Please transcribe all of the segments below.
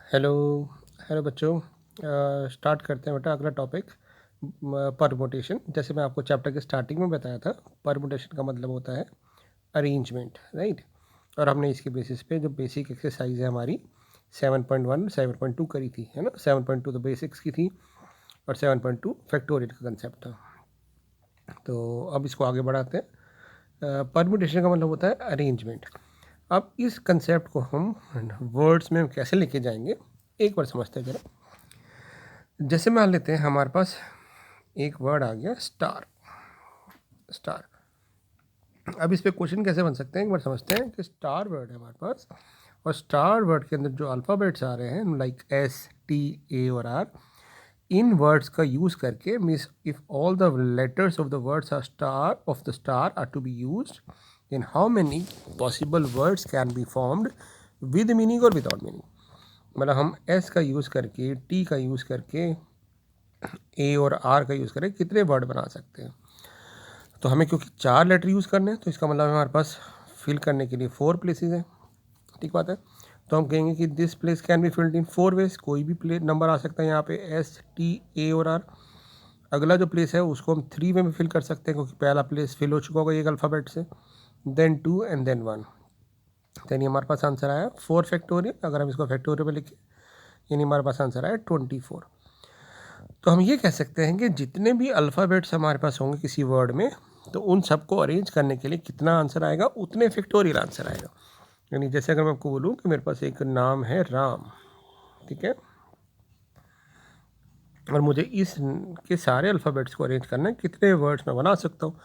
Hello hello बच्चों। Start करते हैं बेटा अगला टॉपिक परमुटेशन। जैसे मैं आपको चैप्टर के स्टार्टिंग में बताया था, परमुटेशन का मतलब होता है अरेंजमेंट, राइट। और हमने इसके बेसिस पे जो बेसिक एक्सरसाइज है हमारी 7.1 7.2 करी थी, है ना। 7.2 तो बेसिक्स की थी और 7.2 फैक्टोरियल का कंसेप्ट था। तो अब इसको आगे बढ़ाते हैं। परमुटेशन का मतलब होता है अरेंजमेंट। अब इस कंसेप्ट को हम वर्ड्स में कैसे लेके जाएंगे, एक बार समझते हैं जरा। जैसे मान लेते हैं हमारे पास एक वर्ड आ गया स्टार। स्टार, अब इस पे क्वेश्चन कैसे बन सकते हैं एक बार समझते हैं कि स्टार वर्ड है हमारे पास, और स्टार वर्ड के अंदर जो अल्फ़ाबेट्स आ रहे हैं लाइक एस टी ए और आर, इन वर्ड्स का यूज़ करके means if all the letters of the words are star of the star are to be used, then how many possible words can be formed with meaning और without meaning. मतलब हम S का use करके, T का use करके, ए और are का use करके कितने वर्ड बना सकते हैं। तो हमें क्योंकि 4 लेटर यूज़ करने हैं तो इसका मतलब हमारे पास फिल करने के लिए 4 प्लेसेस हैं, ठीक बात है। तो हम कहेंगे कि this place can be filled in 4 ways. कोई भी प्ले नंबर आ सकता है यहाँ पे, एस टी ए और आर। अगला जो प्लेस है उसको हम 3 वे में फिल कर सकते हैं क्योंकि पहला प्लेस फिल हो चुका होगा एक अल्फ़ाबेट से, देन 2 एंड देन 1। यानी हमारे पास आंसर आया 4 फैक्टोरियल। अगर हम इसको फैक्टोरियल में लिखें यानी हमारे पास आंसर आया 24। तो हम ये कह सकते हैं कि जितने भी अल्फ़ाबेट्स हमारे पास होंगे किसी वर्ड में, तो उन सबको अरेंज करने के लिए कितना आंसर आएगा, उतने फैक्टोरियल आंसर आएगा। यानी जैसे अगर मैं आपको बोलूँ कि मेरे पास एक नाम है राम, ठीक है, और मुझे इस के सारे अल्फ़ाबेट्स को अरेंज करना है, कितने वर्ड्स मैं बना सकता हूँ,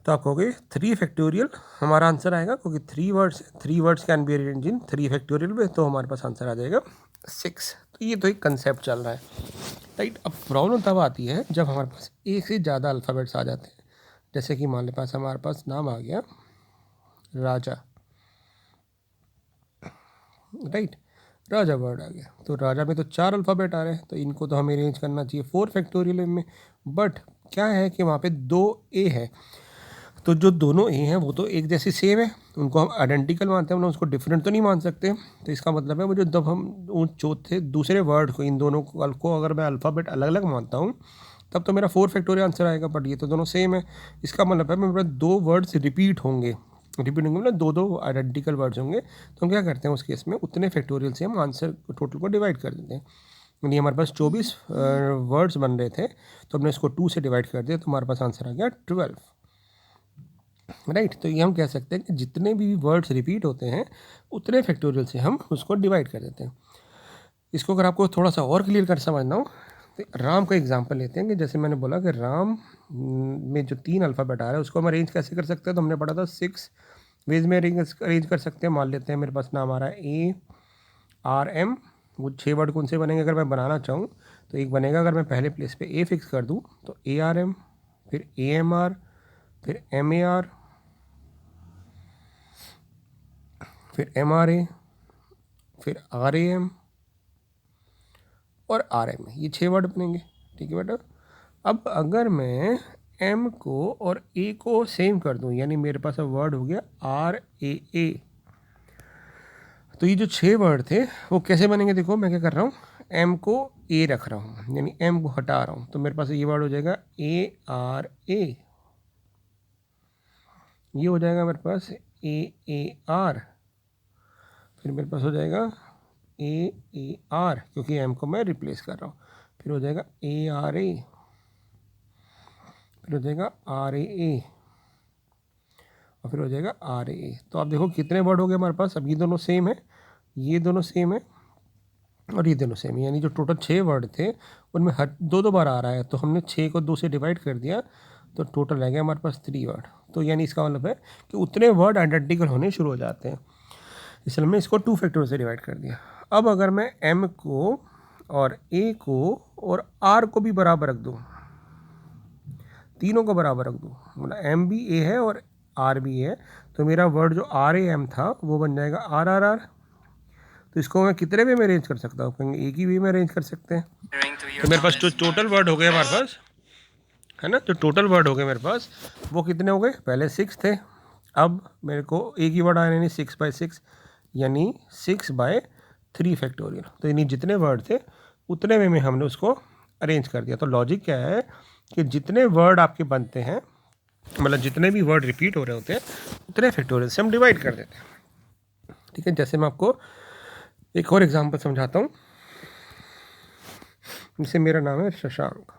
तो आप कहोगे 3 फैक्टोरियल हमारा आंसर आएगा, क्योंकि 3 words can be arrange in 3 factorial में, तो हमारे पास आंसर आ जाएगा 6। तो ये तो एक कंसेप्ट चल रहा है, राइट। अब प्रॉब्लम तब आती है जब हमारे पास एक से ज़्यादा अल्फ़ाबेट्स आ जाते हैं। जैसे कि मान ले पास हमारे पास नाम आ गया राजा, राइट, राजा वर्ड आ गया। तो राजा में तो 4 अल्फ़ाबेट आ रहे हैं, तो इनको तो हमें अरेंज करना चाहिए 4 फैक्टोरियल में। बट क्या है कि वहाँ पे 2 ए है, तो जो दोनों ए हैं वो तो एक जैसे सेम है, उनको हम आइडेंटिकल मानते हैं, मतलब उसको डिफरेंट तो नहीं मान सकते। तो इसका मतलब है मुझे जब हम उन चौथे दूसरे वर्ड को, इन दोनों को अगर मैं अल्फ़ाबेट अलग अलग मानता हूँ तब तो मेरा 4 फैक्टोरियल आंसर आएगा। बट ये तो दोनों सेम है, इसका मतलब है मेरे पास 2 वर्ड्स रिपीट होंगे। रिपीट होंगे मतलब 2 आइडेंटिकल वर्ड्स होंगे। तो हम क्या करते हैं उस केस में, उतने फैक्टोरियल से हम आंसर टोटल को डिवाइड कर देते हैं। यानी हमारे पास 24 वर्ड्स बन रहे थे, तो हमने इसको 2 से डिवाइड कर दिया, तो हमारे पास आंसर आ गया 12, राइट। तो ये हम कह सकते हैं कि जितने भी वर्ड्स रिपीट होते हैं उतने फैक्टोरियल से हम उसको डिवाइड कर देते हैं। इसको अगर आपको थोड़ा सा और क्लियर कर समझना हो तो राम का एग्जांपल लेते हैं कि जैसे मैंने बोला कि राम में जो 3 अल्फ़ाबेट आ रहा है उसको हम अरेंज कैसे कर सकते हैं, तो हमने पढ़ा था 6 वेज में अरेंज कर सकते हैं। मान लेते हैं मेरे पास नाम आ रहा है ए आर एम। वो 6 वर्ड कौन से बनेंगे अगर मैं बनाना चाहूँ, तो एक बनेगा अगर मैं पहले प्लेस पे ए फिक्स कर दूँ तो ए आर एम, फिर ए एम आर, फिर एम ए आर, फिर एम आर ए, फिर आर ए एम और आर एम। ये 6 वर्ड बनेंगे, ठीक है बेटा। अब अगर मैं एम को और ए को सेम कर दूं, यानी मेरे पास अब वर्ड हो गया आर ए ए, तो ये जो 6 वर्ड थे वो कैसे बनेंगे, देखो मैं क्या कर रहा हूँ, एम को ए रख रहा हूँ यानी एम को हटा रहा हूँ, तो मेरे पास ये वर्ड हो जाएगा ए आर ए। ये हो जाएगा मेरे पास ए आर, फिर मेरे पास हो जाएगा ए आर क्योंकि एम को मैं रिप्लेस कर रहा हूँ, फिर हो जाएगा ए आर ए, फिर हो जाएगा आर ए और फिर हो जाएगा आर ए। तो आप देखो कितने वर्ड हो गए हमारे पास। अब ये दोनों सेम है, ये दोनों सेम है और ये दोनों सेम है, यानी जो टोटल 6 वर्ड थे उनमें हर 2 बार आ रहा है, तो हमने 6 को 2 से डिवाइड कर दिया तो टोटल रह गया हमारे पास 3 वर्ड। तो यानी इसका मतलब है कि उतने वर्ड आइडेंटिकल होने शुरू हो जाते हैं, इसलिए हमने इसको 2 फैक्टोरियल से डिवाइड कर दिया। अब अगर मैं एम को और ए को और आर को भी बराबर रख दूँ, तीनों को बराबर रख दूँ, मतलब एम भी ए है और आर भी है, तो मेरा वर्ड जो आर ए एम था वो बन जाएगा आर आर आर। तो इसको मैं कितने वे में अरेंज कर सकता हूँ, कहेंगे एक ही वे में अरेंज कर सकते हैं। तो मेरे पास जो टोटल वर्ड हो गए हमारे पास, है ना, जो टोटल वर्ड हो गए मेरे पास वो कितने हो गए, पहले 6 थे, अब मेरे को एक ही वर्ड आया यानी 6/6, यानी 6/3 3 फैक्टोरियल। तो यानी जितने वर्ड थे उतने में हमने उसको अरेंज कर दिया। तो लॉजिक क्या है कि जितने वर्ड आपके बनते हैं, मतलब जितने भी वर्ड रिपीट हो रहे होते हैं उतने फैक्टोरियल से हम डिवाइड कर देते हैं। ठीक है, जैसे मैं आपको एक और एग्जांपल समझाता हूँ। जैसे मेरा नाम है शशांक,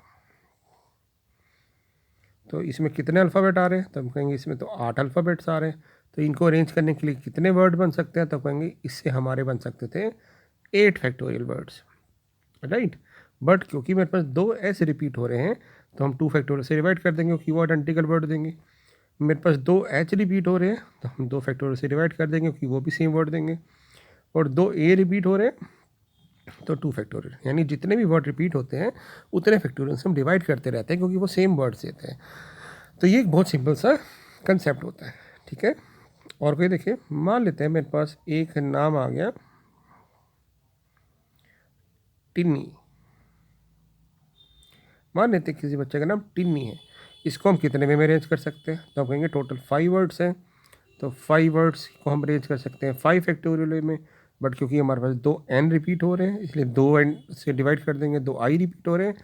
तो इसमें कितने अल्फ़ाबेट आ रहे हैं? तो हम कहेंगे इसमें तो 8 अल्फ़ाबेट्स आ रहे हैं। तो इनको अरेंज करने के लिए कितने वर्ड बन सकते हैं? तो कहेंगे इससे हमारे बन सकते थे 8 फैक्टोरियल वर्ड्स, राइट। बट क्योंकि मेरे पास 2 एस रिपीट हो रहे हैं तो हम 2 फैक्टोरियल से डिवाइड कर देंगे, क्योंकि वो आइडेंटिकल वर्ड देंगे। मेरे पास 2 एच रिपीट हो रहे हैं तो हम 2 फैक्टोरियल से डिवाइड कर देंगे, क्योंकि वो भी सेम वर्ड देंगे। और 2 ए रिपीट हो रहे हैं तो 2 फैक्टोरियल, यानी जितने भी वर्ड रिपीट होते हैं उतने फैक्टोरियल से हम डिवाइड करते रहते हैं, क्योंकि वो सेम वर्ड्स देते हैं। तो ये एक बहुत सिंपल सा कंसेप्ट होता है। ठीक है, और कोई देखिए, मान लेते हैं मेरे पास एक नाम आ गया टिन्नी। मान लेते हैं किसी बच्चे का नाम टिन्नी है, इसको हम कितने में अरेंज कर सकते हैं? तो हम कहेंगे टोटल 5 वर्ड्स हैं, तो 5 वर्ड्स को हम अरेंज कर सकते हैं 5 फैक्टोरियल में। बट क्योंकि हमारे पास 2 एन रिपीट हो रहे हैं इसलिए 2 एन से डिवाइड कर देंगे, 2 आई रिपीट हो रहे हैं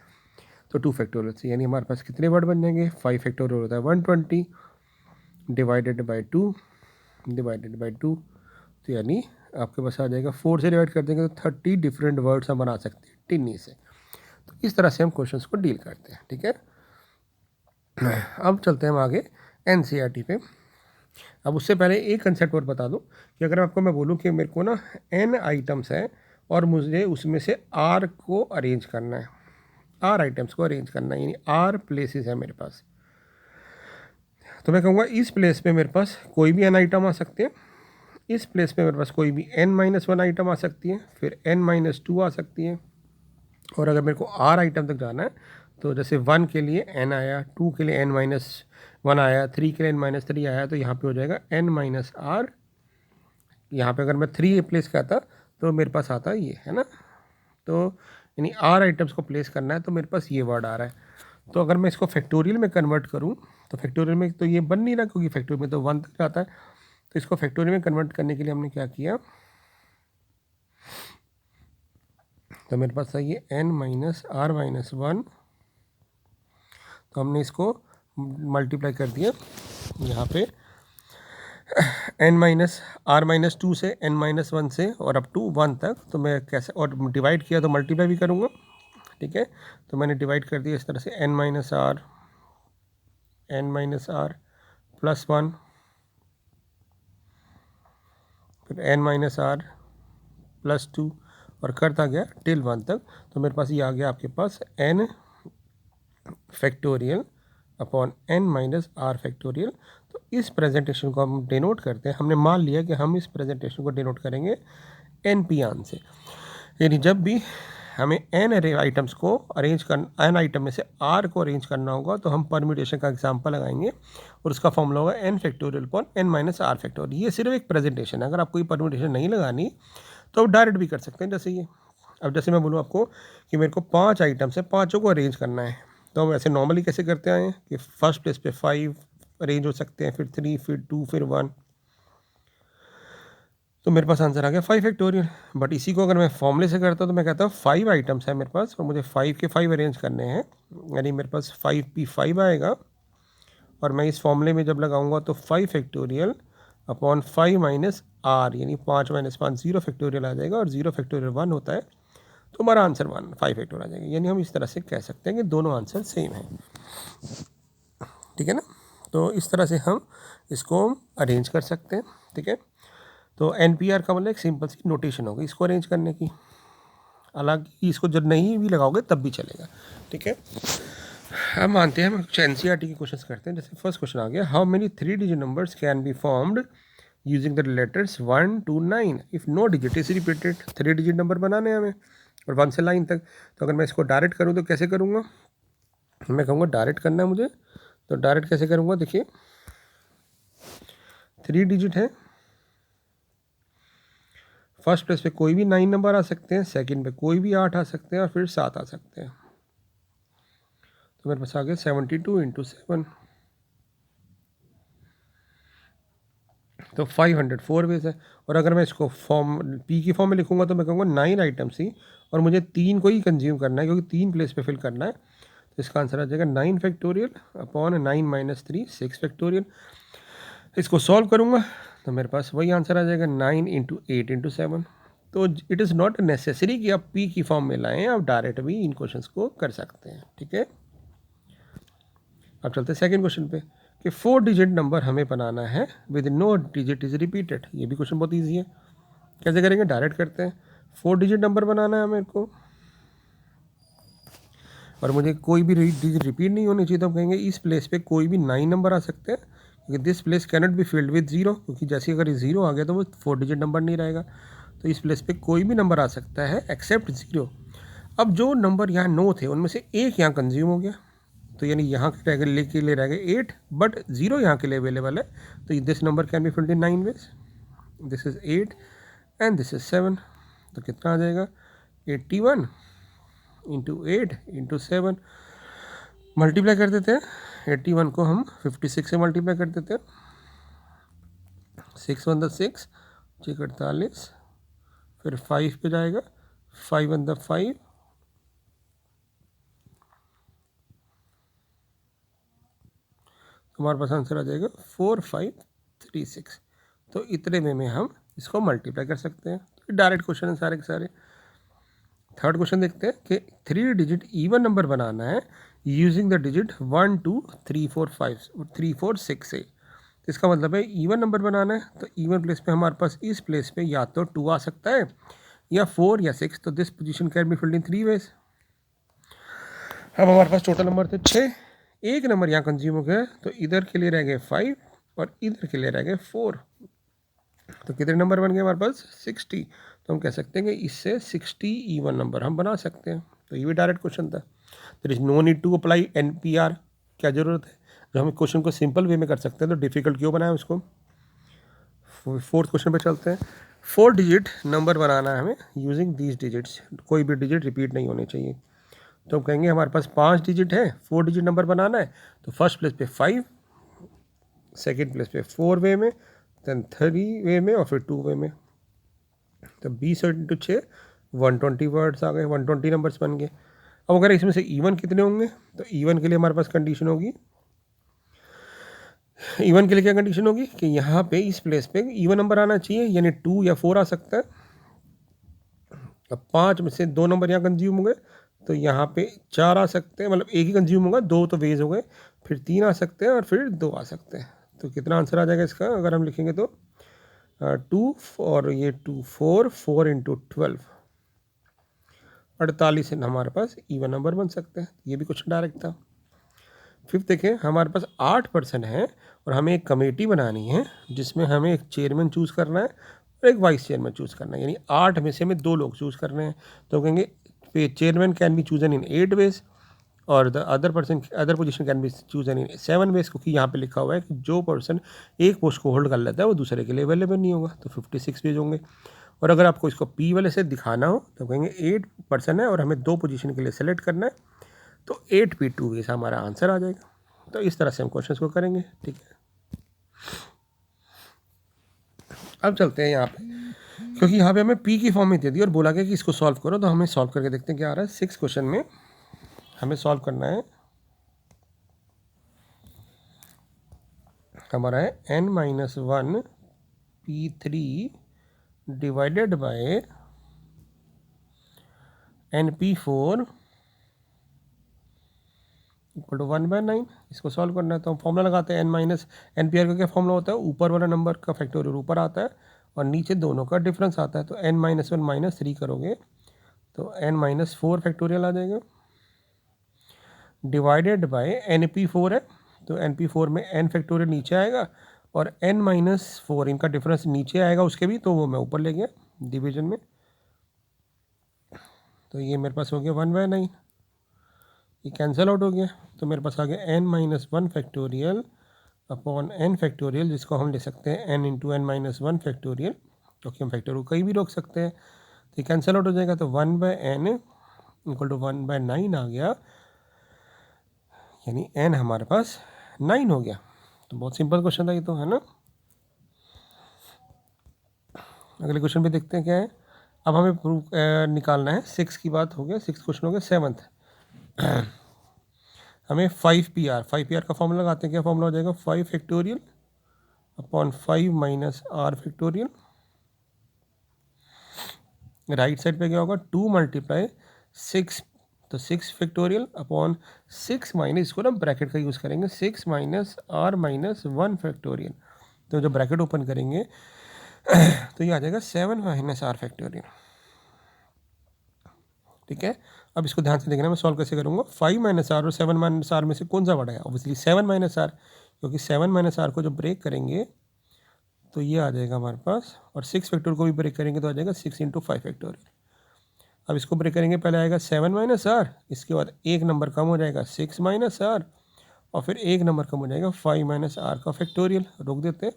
तो 2 फैक्टोरियल से, यानी हमारे पास कितने वर्ड बन जाएंगे? 5 फैक्टोरियल होता है 120 डिवाइडेड बाई 2 डिवाइडेड बाई 2, तो यानी आपके पास आ जाएगा 4 से डिवाइड कर देंगे तो 30 डिफरेंट वर्ड्स हम बना सकते हैं टिन्नी से। तो इस तरह से हम क्वेश्चंस को डील करते हैं। ठीक है, अब चलते हैं हम आगे एनसीईआरटी पे। अब उससे पहले एक कंसेप्ट और बता दूं कि अगर आपको मैं बोलूं कि मेरे को ना एन आइटम्स है और मुझे उसमें से आर को अरेंज करना है, आर आइटम्स को अरेंज करना है, यानी आर प्लेसेस है मेरे पास, तो मैं कहूँगा इस प्लेस पे मेरे पास कोई भी एन आइटम आ सकते हैं, इस प्लेस पे मेरे पास कोई भी n-1 आइटम आ सकती है, फिर n-2 आ सकती है। और अगर मेरे को r आइटम तक जाना है तो जैसे 1 के लिए n आया, 2 के लिए n-1 आया, 3 के लिए n-3 आया, तो यहाँ पे हो जाएगा n-r। यहाँ पे अगर मैं 3 प्लेस करता तो मेरे पास आता ये है ना, तो यानी r आइटम्स को प्लेस करना है तो मेरे पास ये वर्ड आ रहा है। तो अगर मैं इसको फैक्टोरियल में कन्वर्ट करूँ तो फैक्टोरियल में तो ये बन नहीं रहा, क्योंकि फैक्टोरियल में तो 1 तक जाता है। तो इसको फैक्टोरियल में कन्वर्ट करने के लिए हमने क्या किया, तो मेरे पास है ये n-r-1, तो हमने इसको मल्टीप्लाई कर दिया यहाँ पे n-r-2 से n-1 से और अप टू 1 तक। तो मैं कैसे, और डिवाइड किया तो मल्टीप्लाई भी करूँगा। ठीक है, तो मैंने डिवाइड कर दिया इस तरह से n-r प्लस 1, फिर n-r प्लस 2 और करता गया टिल 1 तक। तो मेरे पास ये आ गया आपके पास n factorial upon n-r factorial. तो इस प्रेजेंटेशन को हम डिनोट करते हैं, हमने मान लिया कि हम इस प्रेजेंटेशन को डिनोट करेंगे n-p से, यानी जब भी हमें n आइटम्स को अरेंज करना, n आइटम में से r को अरेंज करना होगा तो हम परम्यूटेशन का एग्जांपल लगाएंगे और उसका फॉर्मूला होगा n factorial upon n-r factorial. ये सिर्फ एक प्रेजेंटेशन है, अगर आपको ये परम्यूटेशन नहीं लगानी तो आप डायरेक्ट भी कर सकते हैं जैसे ये। अब जैसे मैं बोलूँ आपको कि मेरे को 5 आइटम्स है, 5 को अरेंज करना है, तो हम ऐसे नॉर्मली कैसे करते आए हैं कि फर्स्ट प्लेस पे 5 अरेंज हो सकते हैं, फिर 3, फिर 2, फिर 1, तो मेरे पास आंसर आ गया 5 फैक्टोरियल। बट इसी को अगर मैं फॉर्मूले से करता हूँ तो मैं कहता हूँ 5 आइटम्स है मेरे पास और मुझे 5 के 5 अरेंज करने हैं, यानी मेरे पास 5p5 आएगा। और मैं इस फॉर्मूले में जब लगाऊंगा तो 5 फैक्टोरियल अपॉन 5 माइनस r, यानी 5 माइनस 5 0 फैक्टोरियल आ जाएगा, और 0 फैक्टोरियल 1 होता है, तो हमारा आंसर 1 5 फैक्टोरियल आ जाएगा। यानी हम इस तरह से कह सकते हैं कि दोनों आंसर सेम हैं। ठीक है ना, तो इस तरह से हम इसको अरेंज कर सकते हैं। ठीक है, तो NPR का मतलब एक सिंपल सी नोटेशन होगी इसको अरेंज करने की, हालांकि इसको जब नहीं भी लगाओगे तब भी चलेगा। ठीक है, हम मानते हैं हम कुछ NCERT के क्वेश्चन करते हैं। जैसे फर्स्ट क्वेश्चन आ गया, how many 3 digit numbers can be formed using the letters 1 to 9 if no digit is repeated. 3 digit number बनाने हैं हमें और 1 से 9 तक। तो अगर मैं इसको डायरेक्ट करूँ तो कैसे करूँगा, मैं कहूँगा डायरेक्ट करना है मुझे, तो डायरेक्ट कैसे करूँगा, देखिए 3 डिजिट है, फर्स्ट प्लेस पे कोई भी 9 नंबर आ सकते हैं, सेकंड पे कोई भी 8 आ सकते हैं और फिर 7 आ सकते हैं। तो मेरे पास आ गया 72 × 7, तो 500 4 वेज है। और अगर मैं इसको फॉर्म पी की फॉर्म में लिखूंगा तो मैं कहूँगा 9 आइटम्स ही, और मुझे 3 को ही कंज्यूम करना है क्योंकि 3 प्लेस पे फिल करना है। तो इसका आंसर आ जाएगा 9 फैक्टोरियल अपॉन 9 माइनस 3 6 फैक्टोरियल। इसको सॉल्व करूँगा तो मेरे पास वही आंसर आ जाएगा 9 इंटू 8 इंटू 7। तो इट इज़ नॉट नेसेसरी कि आप पी की फॉर्म में लाएं, आप डायरेक्ट भी इन क्वेश्चंस को कर सकते हैं। ठीक है, अब चलते हैं सेकंड क्वेश्चन पे कि 4 डिजिट नंबर हमें बनाना है with no digit is repeated. ये भी क्वेश्चन बहुत ईजी है। कैसे करेंगे, डायरेक्ट करते हैं। 4 डिजिट नंबर बनाना है मेरे को और मुझे कोई भी डिजिट रिपीट नहीं होनी चाहिए, तो हम कहेंगे इस प्लेस पे कोई भी 9 नंबर आ सकते हैं क्योंकि this place cannot be filled with 0, क्योंकि जैसे अगर ये 0 आ गया तो वो 4 डिजिट नंबर नहीं रहेगा। तो इस प्लेस पे कोई भी नंबर आ सकता है एक्सेप्ट 0। अब जो नंबर यहाँ 9 थे उनमें से एक यहाँ कंज्यूम हो गया, तो यानी यहाँ के लिए रह गए 8, बट 0 यहाँ के लिए अवेलेबल है। तो this number can be filled in 9 ways. This is 8 and this is 7। तो कितना आ जाएगा 81 इंटू 8 इंटू 7। मल्टीप्लाई कर देते हैं। 81 को हम 56 से मल्टीप्लाई कर देते हैं। 6 1 6 6 48, फिर 5 पे जाएगा, 5 1 5, हमारे पास आंसर आ जाएगा 4536। तो इतने में हम इसको मल्टीप्लाई कर सकते हैं। तो डायरेक्ट क्वेश्चन है सारे के सारे। थर्ड क्वेश्चन देखते हैं कि 3 डिजिट इवन नंबर बनाना है यूजिंग द डिजिट 1 2 3 4 5 3 4 6 से। इसका मतलब है इवन नंबर बनाना है, तो इवन प्लेस पे हमारे पास इस प्लेस पे या तो 2 आ सकता है या 4 या 6। तो this position can be filled in 3 ways. अब हमारे पास टोटल नंबर थे 6, एक नंबर यहाँ कंज्यूम हो गया, तो इधर के लिए रह गए 5 और इधर के लिए रह गए 4। तो कितने नंबर बन गए हमारे पास 60। तो हम कह सकते हैं कि इससे 60 इवन नंबर हम बना सकते हैं। तो ये भी डायरेक्ट क्वेश्चन था। There is no need to apply NPR। क्या ज़रूरत है, जब हम क्वेश्चन को सिंपल वे में कर सकते हैं तो डिफ़िकल्ट क्यों बनाए उसको। फोर्थ क्वेश्चन पे चलते हैं। 4 डिजिट नंबर बनाना है हमें यूजिंग दीज डिजिट्स, कोई भी डिजिट रिपीट नहीं होने चाहिए। तो हम कहेंगे हमारे पास 5 डिजिट है, 4 डिजिट नंबर बनाना है, तो फर्स्ट प्लेस पे 5, सेकेंड प्लेस पे 4 वे में, देन 3 वे में और फिर 2 वे में। तो 20 इंटू 6 120 वर्ड्स आ गए, 120 नंबर्स बन गए। अब अगर इसमें से इवन कितने होंगे, तो इवन के लिए हमारे पास कंडीशन होगी, इवन के लिए क्या कंडीशन होगी कि यहाँ पे इस प्लेस पे इवन नंबर आना चाहिए, यानी 2 या 4 आ सकता है। अब 5 में से 2 नंबर यहाँ कंज्यूम हो गए, तो यहाँ पे 4 आ सकते हैं, मतलब एक ही कंज्यूम होगा, 2 तो वेज हो गए, फिर 3 आ सकते हैं और फिर 2 आ सकते हैं। तो कितना आंसर आ जाएगा इसका अगर हम लिखेंगे तो 2 और ये 2 4 इंटू 12 48 हमारे पास इवन नंबर बन सकते हैं। ये भी क्वेश्चन डायरेक्ट था। फिफ्थ देखें, हमारे पास 8 पर्सन है और हमें एक कमेटी बनानी है जिसमें हमें एक चेयरमैन चूज़ करना है और एक वाइस चेयरमैन चूज़ करना है, यानी 8 में से हमें 2 लोग चूज़ करने हैं। तो कहेंगे chairman can be chosen in 8 ways और the other position can be chosen in 7 ways, क्योंकि यहाँ पे लिखा हुआ है कि जो पर्सन एक पोस्ट को होल्ड कर लेता है वो दूसरे के लिए अवेलेबल नहीं होगा। तो 56 वेज होंगे। और अगर आपको इसको पी वाले से दिखाना हो तो कहेंगे 8 पर्सन है और हमें 2 पोजीशन के लिए सेलेक्ट करना है, तो 8P2 वेज हमारा आंसर आ जाएगा। तो इस तरह से हम क्वेश्चंस को करेंगे। ठीक है, अब चलते हैं यहाँ पे, क्योंकि यहाँ पे हमें पी की फॉर्म में दे दी और बोला गया कि इसको सॉल्व करो, तो हमें सॉल्व करके देखते हैं क्या आ रहा है। 6 क्वेश्चन में हमें सॉल्व करना है, हमारा है n-1 P3 divided by NP4 equal to 1/9। इसको सॉल्व करना है तो हम फॉर्मूला लगाते हैं। NPR का क्या फॉर्मूला होता है, ऊपर वाला नंबर का फैक्टोरियल ऊपर आता है और नीचे दोनों का डिफरेंस आता है। तो n-1 -3 करोगे तो n-4 फैक्टोरियल आ जाएगा डिवाइडेड बाय NP4 है, तो NP4 में n फैक्टोरियल नीचे आएगा और n-4 इनका डिफरेंस नीचे आएगा उसके भी, तो वो मैं ऊपर ले गया डिवीजन में। तो ये मेरे पास हो गया 1/9, ये कैंसिल आउट हो गया, तो मेरे पास आ गया n-1 factorial upon n factorial, जिसको हम ले सकते हैं n इंटू n-1 फैक्टोरियल, क्योंकि हम फैक्टोरियल कहीं भी रोक सकते हैं। तो ये कैंसिल आउट हो जाएगा, तो 1/n इक्वल टू 1/9 आ गया, यानी n हमारे पास 9 हो गया। तो बहुत सिंपल क्वेश्चन था ये तो, है ना। अगले क्वेश्चन पे देखते हैं क्या है। अब हमें प्रूफ निकालना है, 6 की बात हो गया, 6 क्वेश्चन हो गया। 7th हमें 5PR का फॉर्मूला लगाते हैं। क्या फॉर्मूला हो जाएगा? 5 factorial upon 5 minus are factorial. Right side पे क्या होगा? 2 मल्टीप्लाई 6, तो 6 फैक्टोरियल अपॉन 6 माइनस, इसको ना ब्रैकेट का यूज़ करेंगे, 6 माइनस आर माइनस 1 फैक्टोरियल। तो जब ब्रैकेट ओपन करेंगे तो ये आ जाएगा 7 माइनस आर फैक्टोरियल। ठीक है, अब इसको ध्यान से देखना, मैं सॉल्व कैसे करूँगा। 5 माइनस आर और 7 माइनस आर में से कौन सा बड़ा है? ऑब्वियसली 7 माइनस आर, क्योंकि 7 माइनस आर को जब ब्रेक करेंगे तो ये आ जाएगा हमारे पास, और 6 फैक्टोरियल को भी ब्रेक करेंगे तो आ जाएगा 6 इंटू 5 फैक्टोरियल। अब इसको ब्रेक करेंगे, पहले आएगा 7 माइनस आर, इसके बाद एक नंबर कम हो जाएगा 6 माइनस आर, और फिर एक नंबर कम हो जाएगा 5 माइनस आर का फैक्टोरियल। रोक देते हैं,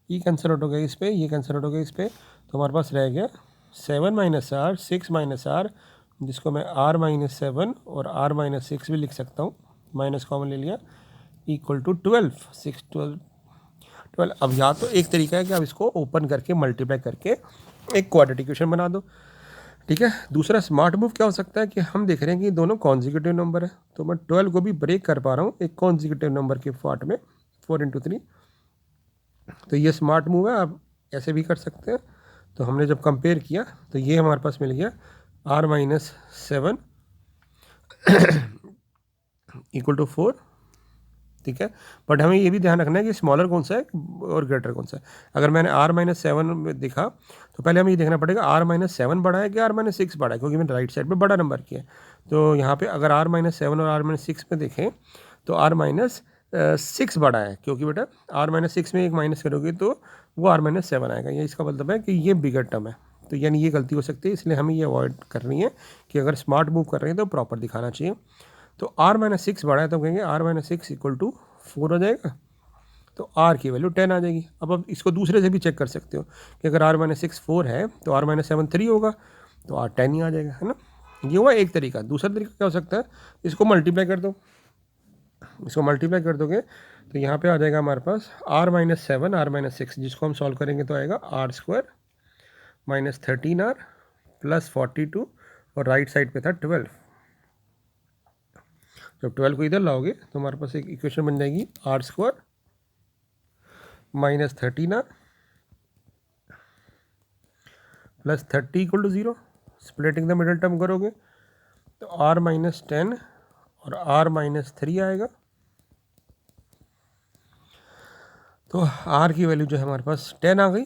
ये कैंसिल आउट हो गया इस पर, ये कैंसिल आउट हो गया इस पर, तो हमारे पास रह गया 7 माइनस आर, 6 माइनस आर, जिसको मैं आर माइनस 7 और आर माइनस 6 भी लिख सकता हूँ, माइनस कॉमन ले लिया, इक्वल टू 12। 6 12। अब या तो एक तरीका है कि आप इसको ओपन करके मल्टीप्लाई करके एक क्वाड्रेटिक इक्वेशन बना दो। ठीक है, दूसरा स्मार्ट मूव क्या हो सकता है कि हम देख रहे हैं कि दोनों कॉन्जिक्यूटिव नंबर है, तो मैं 12 को भी ब्रेक कर पा रहा हूँ एक कॉन्जिक्यूटिव नंबर के पार्ट में, 4 इंटू 3। तो ये स्मार्ट मूव है, आप ऐसे भी कर सकते हैं। तो हमने जब कंपेयर किया तो ये हमारे पास मिल गया आर माइनस 7 इक्वल टू 4। ठीक है, बट हमें ये भी ध्यान रखना है कि स्मॉलर कौन सा है और ग्रेटर कौन सा है। अगर मैंने आर माइनस 7 में देखा तो पहले हमें ये देखना पड़ेगा आर माइनस 7 बड़ा है कि आर माइनस 6 बड़ा है, क्योंकि मैंने राइट साइड पे बड़ा नंबर किया है। तो यहाँ पे अगर आर माइनस 7 और आर माइनस 6 में देखें तो आर माइनस 6 बड़ा है, क्योंकि बेटा आर माइनस 6 में एक माइनस करोगे तो वो आर माइनस 7 आएगा। ये इसका मतलब है कि ये बिगर टर्म है, तो यानी ये गलती हो सकती है, इसलिए हमें ये अवॉइड करनी है कि अगर स्मार्ट मूव कर रहे हैं तो प्रॉपर दिखाना चाहिए। तो आर माइनस 6 बड़ा है तो कहेंगे आर माइनस 6 इक्वल टू 4 हो जाएगा, तो आर की वैल्यू 10 आ जाएगी। अब आप इसको दूसरे से भी चेक कर सकते हो कि अगर आर माइनस 6 4 है तो आर माइनस 7 3 होगा, तो आर 10 ही आ जाएगा, है ना। ये हुआ एक तरीका। दूसरा तरीका क्या हो सकता है, इसको मल्टीप्लाई कर दो। इसको मल्टीप्लाई कर दोगे तो यहाँ पे आ जाएगा हमारे पास आर माइनस 7 आर माइनस 6, जिसको हम सॉल्व करेंगे तो आएगा are square minus 13R plus 42, और राइट साइड पे था 12। जब 12 को इधर लाओगे तो हमारे पास एक इक्वेशन बन जाएगी R square minus 13R plus 30 equal to 0। Splitting the middle term करोगे तो आर माइनस 10 और आर माइनस 3 आएगा। तो आर की वैल्यू जो है हमारे पास 10 आ गई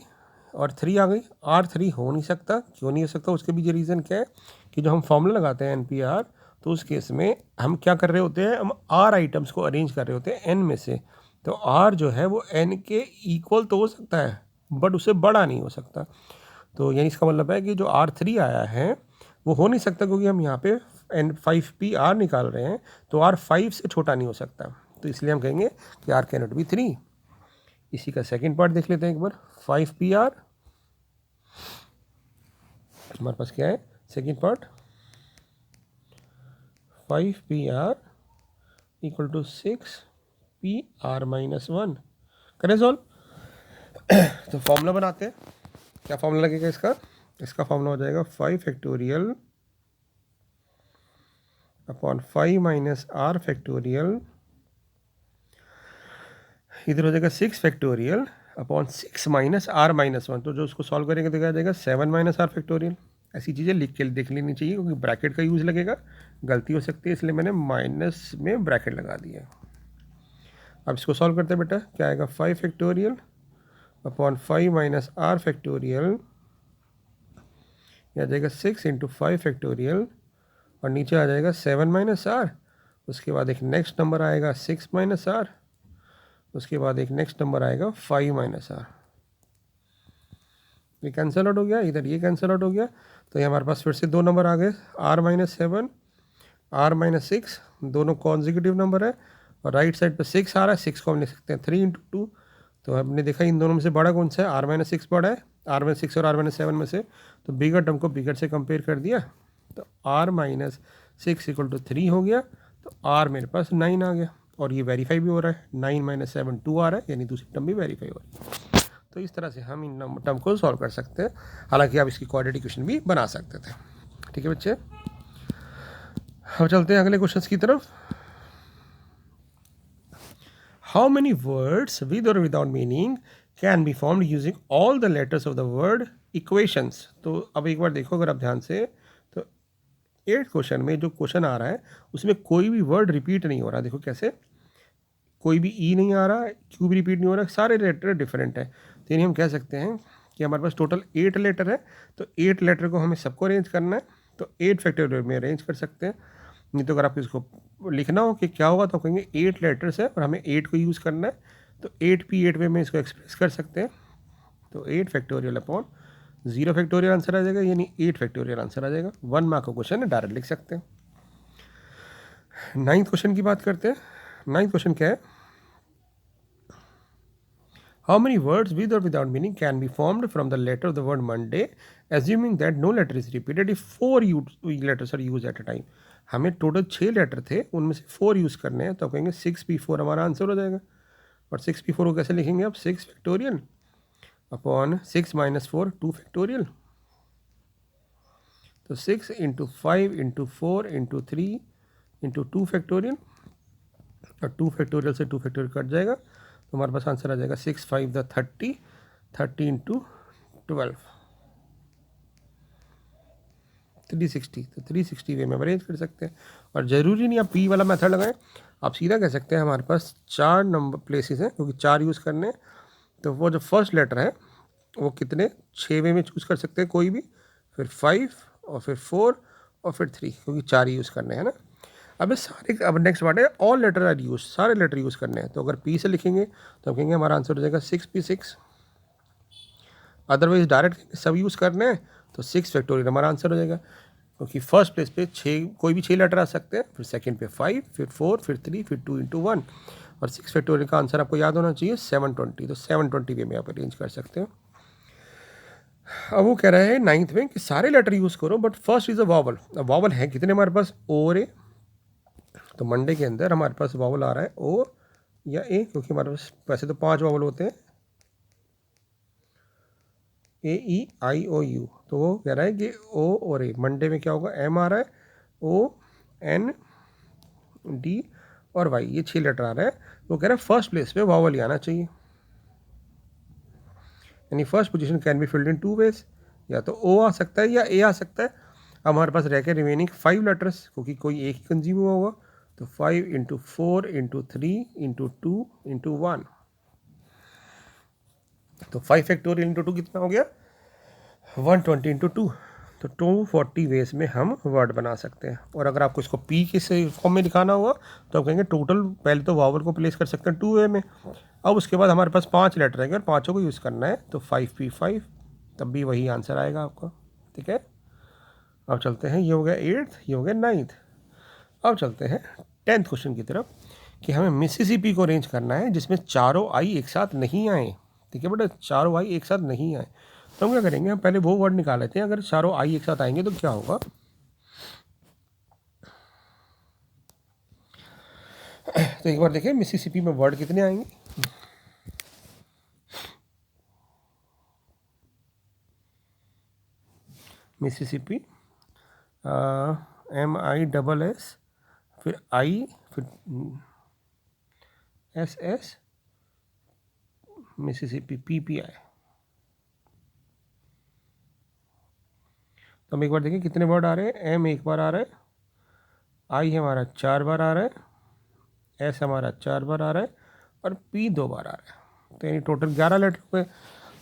और 3 आ गई। आर 3 हो नहीं सकता, क्यों नहीं हो सकता? उसके पीछे रीज़न क्या है कि जो हम फॉर्मूला लगाते हैं एनपीआर, तो उस केस में हम क्या कर रहे होते हैं, हम आर आइटम्स को अरेंज कर रहे होते हैं एन में से। तो आर जो है वो एन के इक्वल तो हो सकता है बट उससे बड़ा नहीं हो सकता। तो यानी इसका मतलब है कि जो R3 आया है वो हो नहीं सकता, क्योंकि हम यहाँ पे N5PR निकाल रहे हैं, तो R5 से छोटा नहीं हो सकता। तो इसलिए हम कहेंगे कि R कैनॉट बी 3। इसी का सेकंड पार्ट देख लेते हैं एक बार। 5PR हमारे पास क्या है second part, 5PR equal to 6PR minus 1। करें सॉल्व। तो फॉर्मूला बनाते हैं। क्या फॉर्मूला लगेगा इसका? इसका फॉर्मूला हो जाएगा 5 factorial upon 5 minus are factorial, इधर हो जाएगा 6 factorial upon 6 minus R minus 1। तो जो उसको सॉल्व करेंगे तो क्या आ जाएगा 7 माइनस आर फैक्टोरियल। ऐसी चीज़ें लिख के देख लेनी चाहिए, क्योंकि ब्रैकेट का यूज़ लगेगा, गलती हो सकती है, इसलिए मैंने माइनस में ब्रैकेट लगा दिया। अब इसको सॉल्व करते हैं बेटा, क्या आएगा 5 factorial upon 5 minus are factorial, आ जाएगा 6 इंटू 5 फैक्टोरियल, और नीचे आ जाएगा 7 माइनस आर। उसके बाद एक नेक्स्ट नंबर आएगा 6 माइनस आर, उसके बाद एक नेक्स्ट नंबर आएगा 5 माइनस आर। ये कैंसल आउट हो गया, इधर ये कैंसल आउट हो गया, तो ये हमारे पास फिर से दो नंबर आ गए, आर माइनस 7 आर माइनस 6, दोनों कॉन्जिक्यूटिव नंबर है, और राइट साइड पे 6 आ रहा है, 6 को हम लिख सकते हैं 3 इंटू 2। तो हमने देखा इन दोनों में से बड़ा कौन सा है, आर माइनस 6 बड़ा है, आर माइनस 6 और आर माइनस 7 में से, तो बिगर टर्म को बिगर से कंपेयर कर दिया, तो आर माइनस 6 इक्वल टू 3 हो गया, तो आर मेरे पास 9 आ गया। और ये वेरीफाई भी हो रहा है, 9 - 7 2 आ रहा है, यानी दूसरी टर्म भी वेरीफाई हो रही है। तो इस तरह से हम इन टर्म को सॉल्व कर सकते हैं, हालांकि आप इसकी क्वाड्रेटिक इक्वेशन भी बना सकते थे। ठीक है बच्चे, अब चलते हैं अगले क्वेश्चन की तरफ। हाउ मेनी वर्ड्स विद और without meaning can be formed using all the letters of the word equations. तो अब एक बार देखो अगर आप ध्यान से, तो 8th क्वेश्चन में जो क्वेश्चन आ रहा है उसमें कोई भी वर्ड रिपीट नहीं हो रहा। देखो कैसे, कोई भी ई नहीं आ रहा, क्यू भी रिपीट नहीं हो रहा, सारे लेटर डिफरेंट है। तो यानी हम कह सकते हैं कि हमारे पास टोटल 8 लेटर है, तो 8 लेटर को हमें सबको अरेंज करना है, तो 8 फैक्टोरियल में अरेंज कर सकते हैं। नहीं तो अगर आपको इसको लिखना हो कि क्या होगा तो कहेंगे 8 लेटर्स है और हमें 8 को यूज़ करना है, तो 8p8 में इसको एक्सप्रेस कर सकते हैं। तो 8 फैक्टोरियल अपॉन 0 फैक्टोरियल आंसर आ जाएगा, यानी 8 फैक्टोरियल आंसर आ जाएगा। 1 मार्क का क्वेश्चन है, डायरेक्ट लिख सकते हैं। 9th क्वेश्चन की बात करते हैं। 9th क्वेश्चन क्या है, how many words with or without meaning can be formed from the letter of the word Monday, assuming that no letter is repeated if 4 letters are used at a time। हमें total 6 letter थे, उनमें से 4 use करने हैं, तो कहेंगे 6p4 हमारा answer हो जाएगा। और 6p4 को कैसे लिखेंगे आप, 6 फैक्टोरियल अपॉन 6 - 4 2 फैक्टोरियल। तो 6 × 5 × 4 × 3 × 2 फैक्टोरियल, और 2 फैक्टोरियल से 2 फैक्टोरियल कट जाएगा, तो हमारे पास आंसर आ जाएगा 6 × 5 = 30, 30 × 12 360। तो 360 वे में अरेंज कर सकते हैं। और ज़रूरी नहीं आप पी वाला मेथड लगाएं, आप सीधा कह सकते हैं हमारे पास 4 नंबर प्लेसेस हैं, क्योंकि 4 यूज़ करने हैं, तो वो जो फर्स्ट लेटर है वो कितने 6 वे में चूज़ कर सकते हैं कोई भी, फिर 5 और फिर 4 और फिर 3, क्योंकि 4 यूज़ करने हैं ना। अब नेक्स्ट वर्ड है ऑल लेटर आर यूज, सारे लेटर यूज़ करने हैं। तो अगर पी से लिखेंगे तो हम कहेंगे हमारा आंसर हो जाएगा 6p6। अदरवाइज डायरेक्ट सब यूज़ करने हैं तो 6 फैक्टोरियल हमारा आंसर हो जाएगा, क्योंकि फर्स्ट प्लेस पे 6 कोई भी 6 लेटर आ सकते हैं, फिर सेकंड पे 5, फिर 4, फिर 3, फिर 2 × 1, और 6 फैक्टोरियल का आंसर आपको याद होना चाहिए 720। तो 720 वे में आप अरेंज कर सकते हो। अब वो कह रहा है 9th में कि सारे लेटर यूज़ करो but first is a vowel. अब वावल है कितने हमारे पास, ओ और ए। तो मंडे के अंदर हमारे पास वावल आ रहा है ओ या ए, क्योंकि हमारे पास वैसे तो 5 वावल होते हैं, AEIOU। तो वो कह रहा है कि ओ और ए, मंडे में क्या होगा, एम आ रहा है, OND और वाई, ये 6 लेटर आ रहा है। वो कह रहा है फर्स्ट प्लेस पे वावल ही आना चाहिए, यानी first position can be filled in 2 ways, या तो ओ आ सकता है या ए आ सकता है। अब हमारे पास रह के रिमेनिंग 5 लेटर्स, क्योंकि कोई एक ही कंज्यूम हुआ होगा, तो 5 × 4 × 3 × 2 × 1, तो 5 फैक्टोरियल × 2 कितना हो गया, 120 × 2, तो 240 वेज में हम वर्ड बना सकते हैं। और अगर आपको इसको पी के से फॉर्म में दिखाना होगा तो आप कहेंगे टोटल, पहले तो वावल को प्लेस कर सकते हैं 2 वे में, अब उसके बाद हमारे पास 5 लेटर रहेंगे और 5 को यूज़ करना है, तो 5p5, तब भी वही आंसर आएगा आपका। ठीक है, अब चलते हैं, ये हो गया 8th, ये हो गया 9th। अब चलते हैं 10th क्वेश्चन की तरफ, कि हमें मिसिसिपी को अरेंज करना है जिसमें चारों आई एक साथ नहीं आए। ठीक है बेटा, चारों आई एक साथ नहीं आए, तो हम क्या करेंगे, हम पहले वो वर्ड निकाल लेते हैं, अगर चारों आई एक साथ आएंगे तो क्या होगा। तो एक बार देखिए मिसिसिपी में वर्ड कितने आएंगे, मिसिसिपी MISS, फिर आई, फिर SS, मिसिसिपी PPI। तो हम एक बार देखें कितने वर्ड आ रहे हैं, M एक बार आ रहा है, आई हमारा 4 बार आ रहा है, S हमारा 4 बार आ रहा है, और P 2 बार आ रहा है, तो यानी टोटल 11 लेटर हुए।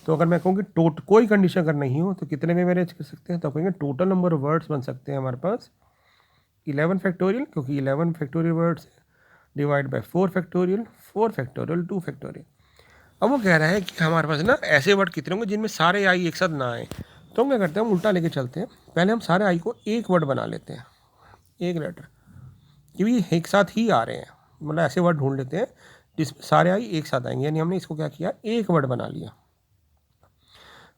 तो अगर मैं कहूँ कि कोई कंडीशन अगर नहीं हो तो कितने में मैनेज कर सकते हैं, तो कहेंगे टोटल नंबर ऑफ वर्ड्स बन सकते हैं हमारे पास 11 फैक्टोरियल, क्योंकि 11 factorial words divide by 4 factorial, 4 factorial 2 factorial. अब वो कह रहा है कि हमारे पास ना ऐसे वर्ड कितने होंगे जिनमें सारे आई एक साथ ना आए। तो हम क्या करते हैं, हम उल्टा लेके चलते हैं, पहले हम सारे आई को एक वर्ड बना लेते हैं, एक लेटर, क्योंकि एक साथ ही आ रहे हैं, मतलब ऐसे वर्ड ढूंढ लेते हैं जिसमें सारे आई एक साथ आएंगे, यानी हमने इसको क्या किया, एक वर्ड बना लिया।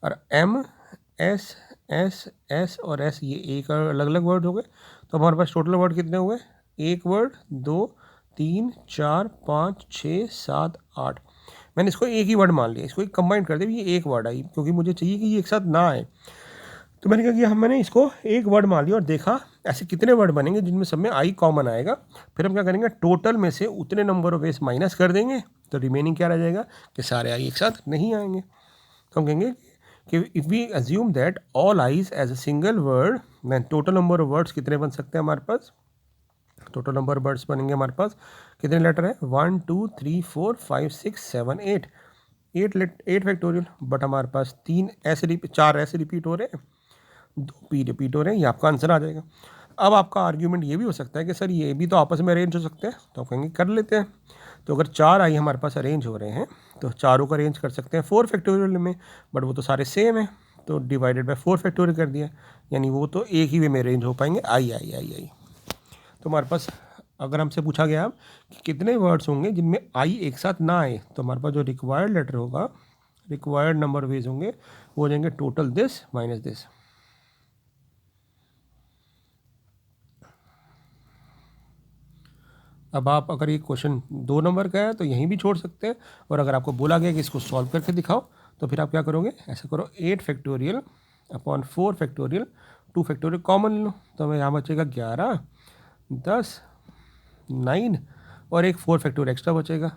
और MS और S ये एक अलग अलग वर्ड हो गए, तो हमारे पास टोटल वर्ड कितने हुए, एक वर्ड, 2, 3 4 5 6 7 8। मैंने इसको एक ही वर्ड मान लिया, इसको एक कंबाइन कर दिया, ये एक वर्ड आई क्योंकि मुझे चाहिए कि ये एक साथ ना आए। तो मैंने क्या किया, मैंने इसको एक वर्ड मान लिया और देखा ऐसे कितने वर्ड बनेंगे जिनमें सब में आई कॉमन आएगा। फिर हम क्या करेंगे, टोटल में से उतने नंबर ऑफ वेज माइनस कर देंगे, तो रिमेनिंग क्या रह जाएगा कि सारे आई एक साथ नहीं आएंगे। तो हम कहेंगे कि if we assume that all I's as a single word, then total number of words कितने बन सकते हैं हमारे पास, टोटल नंबर ऑफ वर्ड्स बनेंगे हमारे पास कितने लेटर है 1 2 3 4 5 6 7 8 8 फैक्टोरियल। बट हमारे पास 4 ऐसे रिपीट हो रहे हैं, 2 पी रिपीट हो रहे हैं, ये आपका आंसर आ जाएगा। अब आपका आर्ग्यूमेंट ये भी हो सकता है कि सर ये भी तो आपस में अरेंज हो सकते हैं, तो आप कहेंगे कर लेते हैं। तो अगर 4 आई हमारे पास अरेंज हो रहे हैं तो चारों को अरेंज कर सकते हैं 4 फैक्टोरियल में, बट वो तो सारे सेम है, तो डिवाइडेड बाय 4 फैक्टोरियल कर दिया, यानी वो तो एक ही वे में अरेंज हो पाएंगे आई आई आई आई। तो हमारे पास अगर हमसे पूछा गया अब कि कितने वर्ड्स होंगे जिनमें आई एक साथ ना आए, तो हमारे पास जो रिक्वायर्ड लेटर होगा, रिक्वायर्ड नंबर वेज होंगे, वो हो जाएंगे टोटल दिस माइनस दिस। अब आप अगर ये क्वेश्चन 2 नंबर का है तो यहीं भी छोड़ सकते हैं, और अगर आपको बोला गया कि इसको सॉल्व करके दिखाओ तो फिर आप क्या करोगे, ऐसा करो 8 factorial upon 4 factorial, 2 factorial common लो, तो हमें यहाँ बचेगा 11 10 9 और एक 4 फैक्टोरियल एक्स्ट्रा बचेगा,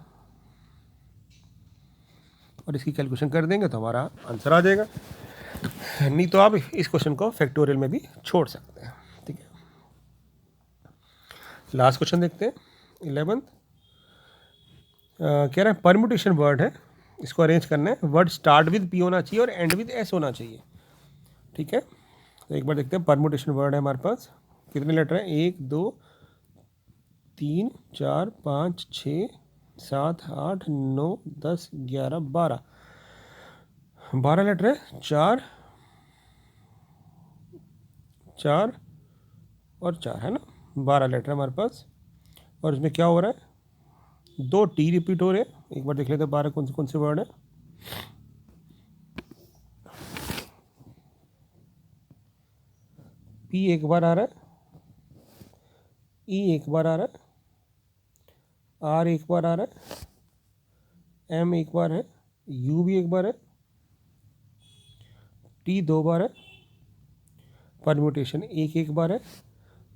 और इसकी कैलकुलेशन कर देंगे तो हमारा आंसर आ जाएगा। नहीं तो आप इस क्वेश्चन को फैक्टोरियल में भी छोड़ सकते हैं। ठीक है, लास्ट क्वेश्चन देखते हैं 11th। कह रहा है परम्यूटेशन वर्ड है, इसको अरेंज करना है, वर्ड स्टार्ट विद पी होना चाहिए और एंड विद एस होना चाहिए। ठीक है, तो एक बार देखते हैं परम्यूटेशन वर्ड है हमारे पास, कितने लेटर हैं 1 2 3 4 5 6 7 8 9 10 11 12 लेटर है, 4 4 और 4 है ना, 12 लेटर है हमारे पास। और इसमें क्या हो रहा है, 2 टी रिपीट हो रहे हैं, एक बार देख लेते हैं 12 कौन से वर्ड है। पी एक बार आ रहा है, ई एक बार आ रहा है, आर एक बार आ रहा है, एम एक बार है, यू भी एक बार है, टी 2 बार है, परम्यूटेशन एक बार है,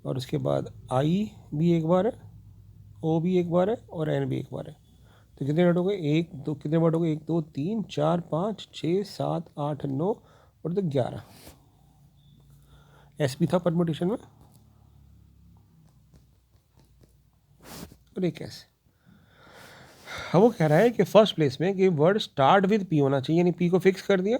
और उसके बाद आई भी एक बार है, ओ भी एक बार है, और एन भी एक बार है। तो कितने वर्ड हो गए, 1 2 कितने वर्ड हो गए 1 2 3 4 5 6 7 8 9 और तो 11। एस भी था परम्यूटेशन में, और एक एस। अब वो कह रहा है कि फर्स्ट प्लेस में कि वर्ड स्टार्ट विद पी होना चाहिए, यानी पी को फिक्स कर दिया,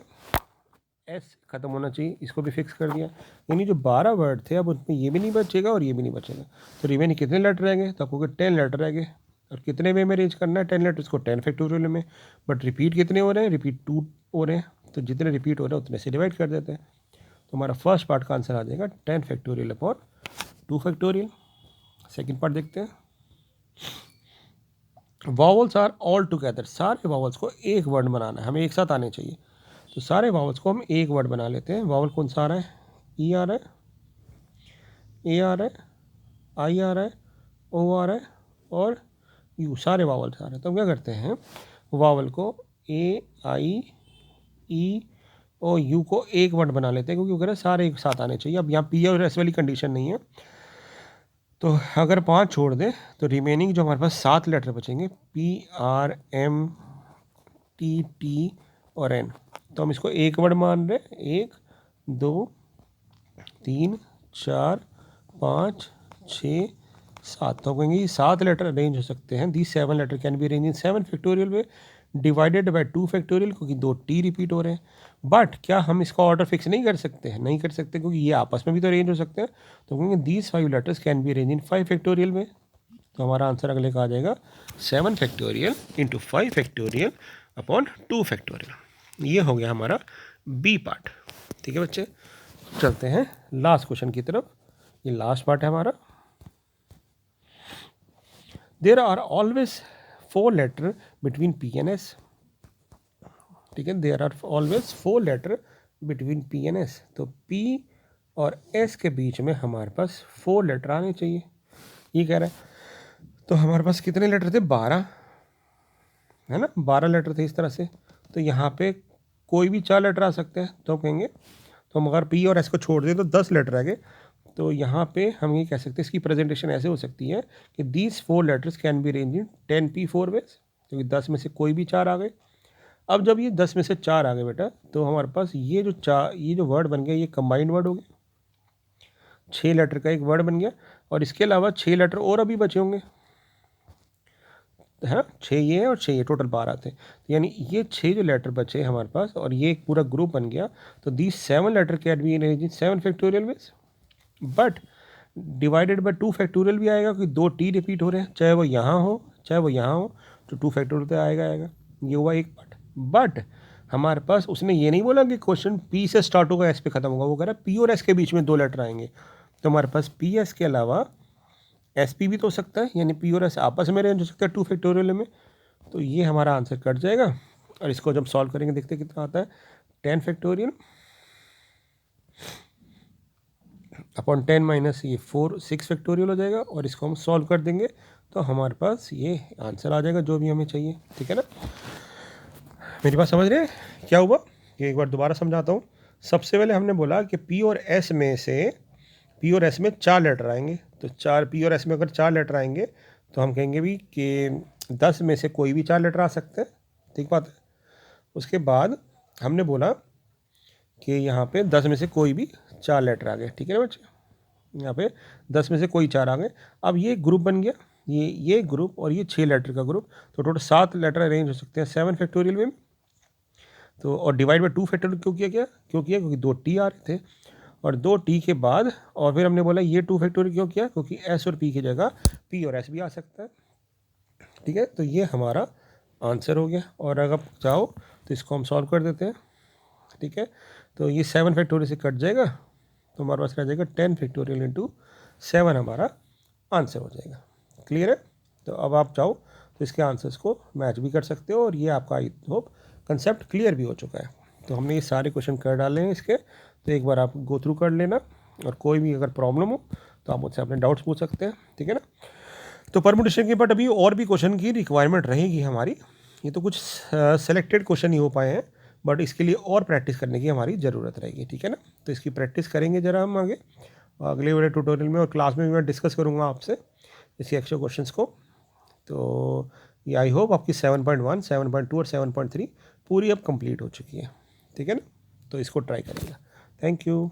एस खत्म होना चाहिए, इसको भी फिक्स कर दिया, यानी जो 12 वर्ड थे अब उसमें ये भी नहीं बचेगा और ये भी नहीं बचेगा। तो रिमेनिंग कितने लेटर रहेंगे, तो आपको 10 लेटर रहेंगे, और कितने वे में अरेंज करना है 10 लेटर को 10 फैक्टोरियल में, बट रिपीट कितने हो रहे हैं, रिपीट 2 हो रहे हैं, तो जितने रिपीट हो रहे हैं उतने से डिवाइड कर देते हैं। तो हमारा फर्स्ट पार्ट का आंसर आ जाएगा 10 factorial upon 2 factorial. Second part देखते हैं, वॉवल्स आर ऑल टुगेदर, सारे वॉवल्स को एक वर्ड बनाना है, हमें एक साथ आने चाहिए, तो सारे वॉवल्स को हम एक वर्ड बना लेते हैं। वॉवल कौन सा आ रहा है, ई आ रहा है, ए आ रहा है, आई आ रहा है, ओ आ रहा है, और यू, सारे वॉवल्स आ रहे हैं। तो हम क्या करते हैं, वॉवल को ए आई ई ओ यू को एक वर्ड बना लेते हैं, क्योंकि वगैरह सारे एक साथ आने चाहिए। अब यहाँ पी और एस वाली कंडीशन नहीं है, तो अगर 5 छोड़ दें तो रिमेनिंग जो हमारे पास 7 लेटर बचेंगे, P R M T T और एन, तो हम इसको एक वर्ड मान रहे हैं, 1 2 3 4 5 6 7। तो कहेंगे ये 7 लेटर अरेंज हो सकते हैं, the 7 letter can be arrange in 7 factorial way divided by 2 factorial, क्योंकि 2 टी रिपीट हो रहे हैं। बट क्या हम इसका ऑर्डर फिक्स नहीं कर सकते हैं, नहीं कर सकते, क्योंकि ये आपस में भी तो अरेंज हो सकते हैं। तो कहेंगे these 5 letters can be arrange in 5 factorial में, तो हमारा आंसर अगले का आ जाएगा 7 factorial into 5 factorial upon 2 factorial. ये हो गया हमारा बी पार्ट। ठीक है बच्चे, चलते हैं लास्ट क्वेश्चन की तरफ, ये लास्ट पार्ट है हमारा। There are always 4 letter between P and S. ठीक है, there are always 4 letter between P and S, तो पी और एस के बीच में हमारे पास 4 लेटर आने चाहिए, ये कह रहा है। तो हमारे पास कितने लेटर थे, 12, है ना, 12 लेटर थे इस तरह से। तो यहाँ पे कोई भी 4 लेटर आ सकते हैं, तो हम कहेंगे, तो हम अगर पी और एस को छोड़ दें तो 10 लेटर आ गए। तो यहाँ पे हम ये कह सकते हैं, इसकी प्रेजेंटेशन ऐसे हो सकती है कि these 4 letters can be arrange in 10p4 ways, क्योंकि 10 में से कोई भी 4 आ गए। अब जब ये 10 में से 4 आ गए बेटा, तो हमारे पास ये जो वर्ड बन गया, ये कंबाइंड वर्ड हो गया, 6 लेटर का एक वर्ड बन गया। और इसके अलावा 6 लेटर और अभी बचे होंगे, है ना, 6 ये है और 6 ये, टोटल 12 थे। तो यानी ये 6 जो लेटर बचे हमारे पास और ये एक पूरा ग्रुप बन गया। तो these 7 letter can be arrange in 7 factorial ways, but divided by 2 factorial भी आएगा, क्योंकि 2 टी रिपीट हो रहे हैं, चाहे वो यहाँ हो चाहे वो यहाँ हो, तो 2 फैक्टोरियल तो आएगा। ये हुआ एक पार्ट। बट हमारे पास उसने ये नहीं बोला कि क्वेश्चन पी से स्टार्ट होगा एस पे खत्म होगा, वो कह रहा है पी और एस के बीच में 2 लेटर आएंगे। तो हमारे पास पी एस के अलावा एस पी भी तो हो सकता है, यानी पी और एस आपस में रेंज हो सकता है 2 फैक्टोरियल में। तो ये हमारा आंसर कट जाएगा। और इसको जब सॉल्व करेंगे देखते कितना आता है, 10 फैक्टोरियल अपॉन 10 माइनस ये 4, 6 फैक्टोरियल हो जाएगा। और इसको हम सॉल्व कर देंगे तो हमारे पास ये आंसर आ जाएगा जो भी हमें चाहिए, ठीक है ना। मेरी बात समझ रहे हैं क्या हुआ, ये एक बार दोबारा समझाता हूँ। सबसे पहले हमने बोला कि पी और एस में 4 लेटर आएंगे। तो 4 पी और एस में अगर 4 लेटर आएंगे तो हम कहेंगे भी कि 10 में से कोई भी 4 लेटर आ सकते हैं, ठीक बात है। उसके बाद हमने बोला कि यहाँ पे 10 में से कोई भी 4 लेटर आ गए, ठीक है ना बच्चे, यहाँ पे 10 में से कोई 4 आ गए। अब ये ग्रुप बन गया, ये ग्रुप और ये 6 लेटर का ग्रुप, तो टोटल 7 लेटर अरेंज हो सकते हैं 7 फैक्टोरियल में। तो और डिवाइड बाई 2 फैक्टोरियल क्योंकि 2 टी आ रहे थे, और 2 टी के बाद और फिर हमने बोला ये 2 फैक्टोरियल क्यों किया, क्योंकि एस और पी की जगह पी और एस भी आ सकता है, ठीक है। तो ये हमारा आंसर हो गया। और अगर आप चाहो तो इसको हम सॉल्व कर देते हैं, ठीक है। तो ये 7 फैक्टोरियल से कट जाएगा, तो हमारे पास रह जाएगा 10 फैक्टोरियल इंटू 7 हमारा आंसर हो जाएगा। क्लियर है। तो अब आप चाहो तो इसके आंसर्स को मैच भी कर सकते हो, और ये आपका आई होप कंसेप्ट क्लियर भी हो चुका है। तो हमने ये सारे क्वेश्चन कर डाले हैं इसके, तो एक बार आप गो थ्रू कर लेना, और कोई भी अगर प्रॉब्लम हो तो आप मुझसे अपने डाउट्स पूछ सकते हैं, ठीक है ना। तो परमुटेशन के बट अभी और भी क्वेश्चन की रिक्वायरमेंट रहेगी हमारी, ये तो कुछ सेलेक्टेड क्वेश्चन ही हो पाए हैं, बट इसके लिए और प्रैक्टिस करने की हमारी ज़रूरत रहेगी, ठीक है ना। तो इसकी प्रैक्टिस करेंगे ज़रा हम आगे अगले वाले ट्यूटोरियल में, और क्लास में भी मैं डिस्कस करूँगा आपसे इसके एक्स्ट्रा क्वेश्चंस को। तो ये आई होप आपकी 7.1, 7.2 और 7.3 पूरी अब कंप्लीट हो चुकी है, ठीक है ना। तो इसको ट्राई करेंगे। Thank you.